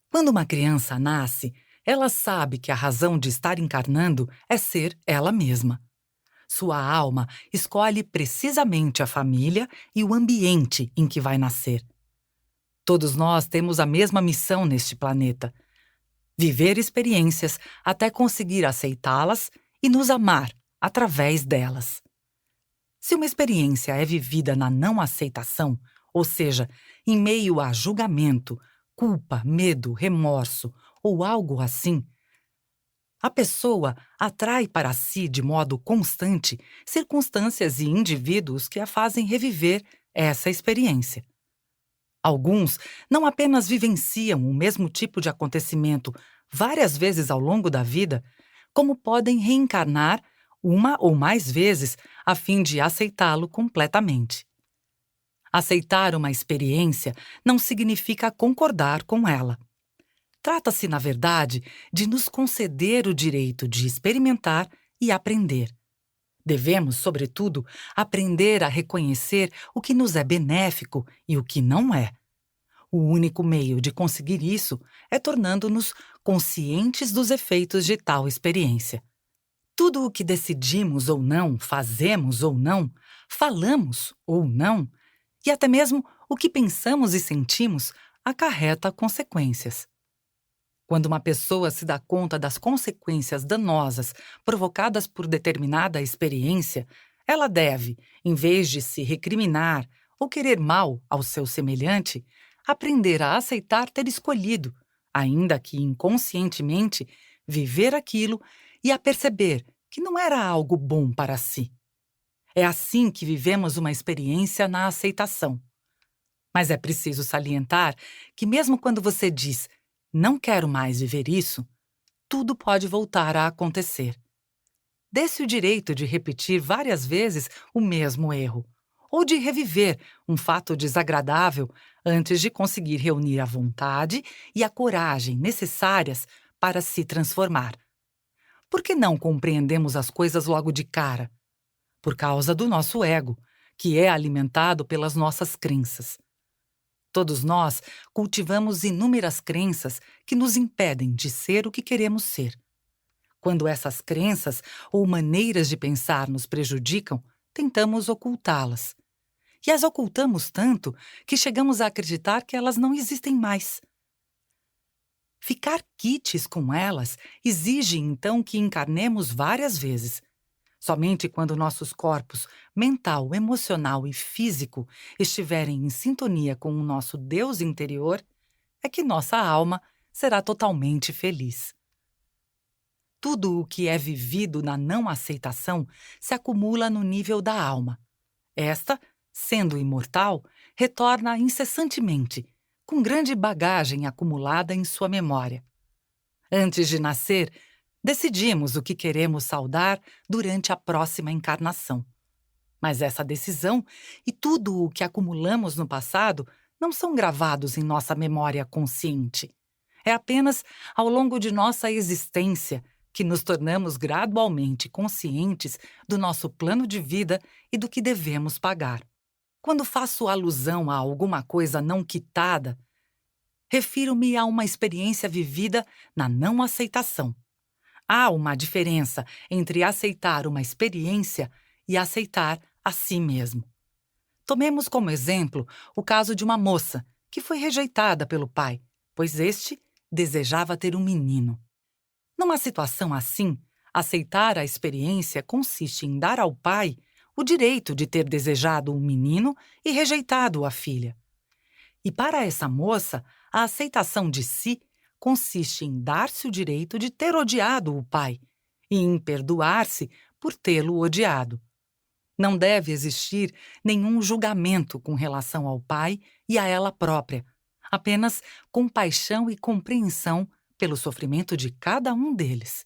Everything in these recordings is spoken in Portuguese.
Quando uma criança nasce, ela sabe que a razão de estar encarnando é ser ela mesma. Sua alma escolhe precisamente a família e o ambiente em que vai nascer. Todos nós temos a mesma missão neste planeta: viver experiências até conseguir aceitá-las e nos amar através delas. Se uma experiência é vivida na não aceitação, ou seja, em meio a julgamento, culpa, medo, remorso ou algo assim, a pessoa atrai para si de modo constante circunstâncias e indivíduos que a fazem reviver essa experiência. Alguns não apenas vivenciam o mesmo tipo de acontecimento várias vezes ao longo da vida, como podem reencarnar uma ou mais vezes a fim de aceitá-lo completamente. Aceitar uma experiência não significa concordar com ela. Trata-se, na verdade, de nos conceder o direito de experimentar e aprender. Devemos, sobretudo, aprender a reconhecer o que nos é benéfico e o que não é. O único meio de conseguir isso é tornando-nos conscientes dos efeitos de tal experiência. Tudo o que decidimos ou não, fazemos ou não, falamos ou não, e até mesmo o que pensamos e sentimos, acarreta consequências. Quando uma pessoa se dá conta das consequências danosas provocadas por determinada experiência, ela deve, em vez de se recriminar ou querer mal ao seu semelhante, aprender a aceitar ter escolhido, ainda que inconscientemente, viver aquilo e a perceber que não era algo bom para si. É assim que vivemos uma experiência na aceitação. Mas é preciso salientar que mesmo quando você diz "não quero mais viver isso", tudo pode voltar a acontecer. Dê-se o direito de repetir várias vezes o mesmo erro, ou de reviver um fato desagradável antes de conseguir reunir a vontade e a coragem necessárias para se transformar. Por que não compreendemos as coisas logo de cara? Por causa do nosso ego, que é alimentado pelas nossas crenças. Todos nós cultivamos inúmeras crenças que nos impedem de ser o que queremos ser. Quando essas crenças ou maneiras de pensar nos prejudicam, tentamos ocultá-las. E as ocultamos tanto que chegamos a acreditar que elas não existem mais. Ficar quites com elas exige então que encarnemos várias vezes. Somente quando nossos corpos mental, emocional e físico estiverem em sintonia com o nosso Deus interior, é que nossa alma será totalmente feliz. Tudo o que é vivido na não aceitação se acumula no nível da alma. Esta, sendo imortal, retorna incessantemente, com grande bagagem acumulada em sua memória. Antes de nascer, decidimos o que queremos saudar durante a próxima encarnação. Mas essa decisão e tudo o que acumulamos no passado não são gravados em nossa memória consciente. É apenas ao longo de nossa existência que nos tornamos gradualmente conscientes do nosso plano de vida e do que devemos pagar. Quando faço alusão a alguma coisa não quitada, refiro-me a uma experiência vivida na não aceitação. Há uma diferença entre aceitar uma experiência e aceitar a si mesmo. Tomemos como exemplo o caso de uma moça que foi rejeitada pelo pai, pois este desejava ter um menino. Numa situação assim, aceitar a experiência consiste em dar ao pai o direito de ter desejado um menino e rejeitado a filha. E para essa moça, a aceitação de si consiste em dar-se o direito de ter odiado o pai e em perdoar-se por tê-lo odiado. Não deve existir nenhum julgamento com relação ao pai e a ela própria, apenas compaixão e compreensão pelo sofrimento de cada um deles.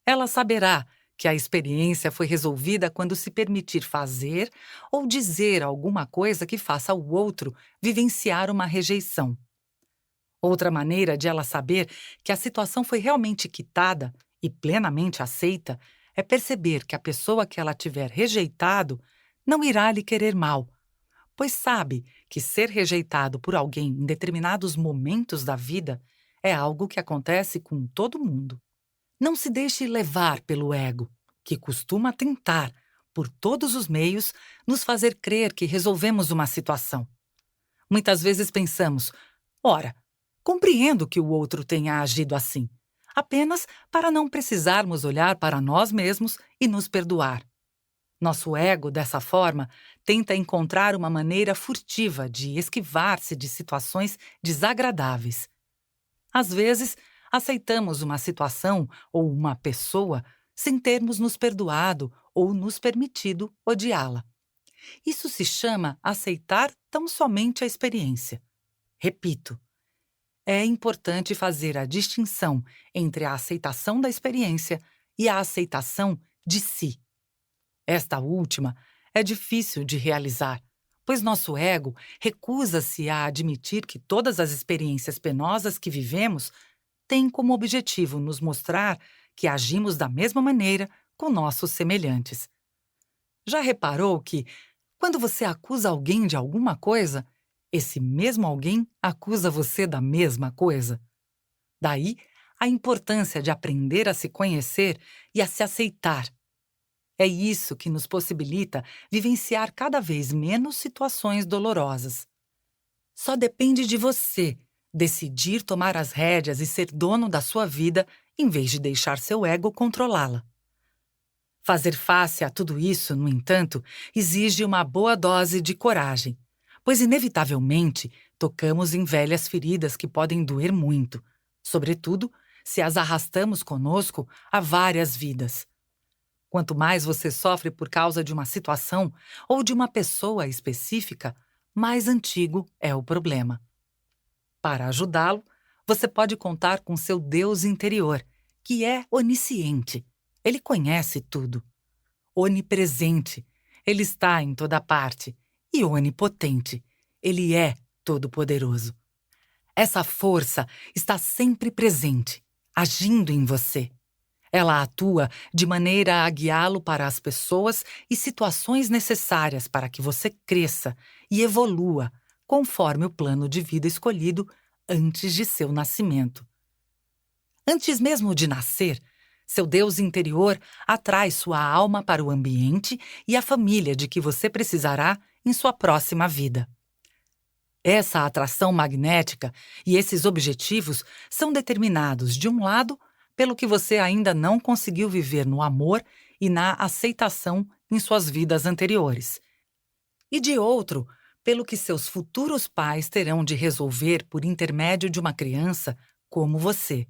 Ela saberá que a experiência foi resolvida quando se permitir fazer ou dizer alguma coisa que faça o outro vivenciar uma rejeição. Outra maneira de ela saber que a situação foi realmente quitada e plenamente aceita é perceber que a pessoa que ela tiver rejeitado não irá lhe querer mal, pois sabe que ser rejeitado por alguém em determinados momentos da vida é algo que acontece com todo mundo. Não se deixe levar pelo ego, que costuma tentar, por todos os meios, nos fazer crer que resolvemos uma situação. Muitas vezes pensamos: ora, compreendo que o outro tenha agido assim, apenas para não precisarmos olhar para nós mesmos e nos perdoar. Nosso ego, dessa forma, tenta encontrar uma maneira furtiva de esquivar-se de situações desagradáveis. Às vezes, aceitamos uma situação ou uma pessoa sem termos nos perdoado ou nos permitido odiá-la. Isso se chama aceitar tão somente a experiência. Repito, é importante fazer a distinção entre a aceitação da experiência e a aceitação de si. Esta última é difícil de realizar, pois nosso ego recusa-se a admitir que todas as experiências penosas que vivemos têm como objetivo nos mostrar que agimos da mesma maneira com nossos semelhantes. Já reparou que, quando você acusa alguém de alguma coisa, esse mesmo alguém acusa você da mesma coisa? Daí, a importância de aprender a se conhecer e a se aceitar. É isso que nos possibilita vivenciar cada vez menos situações dolorosas. Só depende de você decidir tomar as rédeas e ser dono da sua vida em vez de deixar seu ego controlá-la. Fazer face a tudo isso, no entanto, exige uma boa dose de coragem, pois inevitavelmente tocamos em velhas feridas que podem doer muito, sobretudo se as arrastamos conosco há várias vidas. Quanto mais você sofre por causa de uma situação ou de uma pessoa específica, mais antigo é o problema. Para ajudá-lo, você pode contar com seu Deus interior, que é onisciente. Ele conhece tudo. Onipresente, ele está em toda parte. E onipotente, ele é todo-poderoso. Essa força está sempre presente, agindo em você. Ela atua de maneira a guiá-lo para as pessoas e situações necessárias para que você cresça e evolua conforme o plano de vida escolhido antes de seu nascimento. Antes mesmo de nascer, seu Deus interior atrai sua alma para o ambiente e a família de que você precisará em sua próxima vida. Essa atração magnética e esses objetivos são determinados, de um lado, pelo que você ainda não conseguiu viver no amor e na aceitação em suas vidas anteriores, e de outro, pelo que seus futuros pais terão de resolver por intermédio de uma criança como você.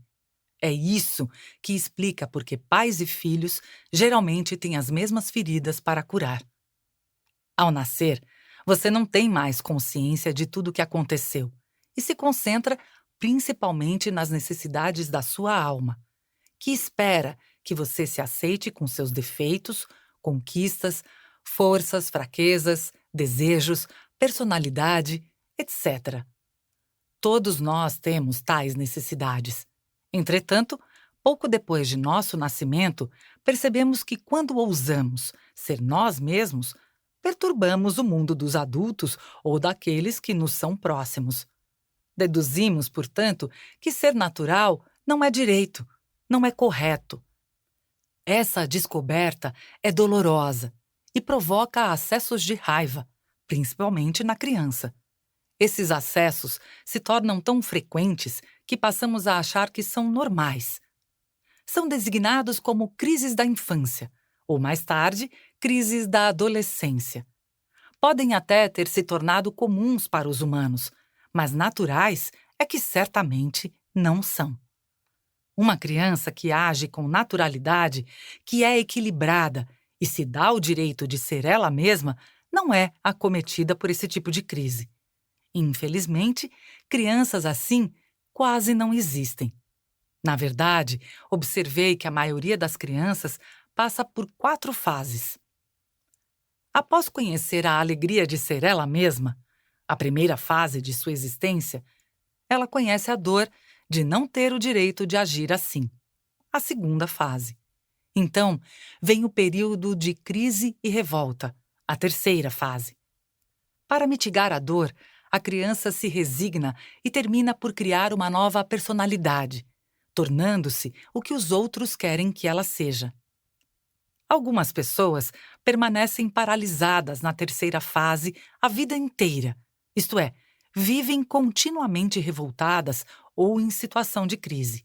É isso que explica por que pais e filhos geralmente têm as mesmas feridas para curar. Ao nascer, você não tem mais consciência de tudo o que aconteceu e se concentra principalmente nas necessidades da sua alma, que espera que você se aceite com seus defeitos, conquistas, forças, fraquezas, desejos, personalidade, etc. Todos nós temos tais necessidades. Entretanto, pouco depois de nosso nascimento, percebemos que quando ousamos ser nós mesmos, perturbamos o mundo dos adultos ou daqueles que nos são próximos. Deduzimos, portanto, que ser natural não é direito, não é correto. Essa descoberta é dolorosa e provoca acessos de raiva, principalmente na criança. Esses acessos se tornam tão frequentes que passamos a achar que são normais. São designados como crises da infância, ou mais tarde, crises da adolescência. Podem até ter se tornado comuns para os humanos, mas naturais é que certamente não são. Uma criança que age com naturalidade, que é equilibrada e se dá o direito de ser ela mesma, não é acometida por esse tipo de crise. Infelizmente, crianças assim quase não existem. Na verdade, observei que a maioria das crianças passa por 4 fases. Após conhecer a alegria de ser ela mesma, a primeira fase de sua existência, ela conhece a dor de não ter o direito de agir assim. A segunda fase. Então, vem o período de crise e revolta, a terceira fase. Para mitigar a dor, a criança se resigna e termina por criar uma nova personalidade, tornando-se o que os outros querem que ela seja. Algumas pessoas permanecem paralisadas na terceira fase a vida inteira, isto é, vivem continuamente revoltadas ou em situação de crise.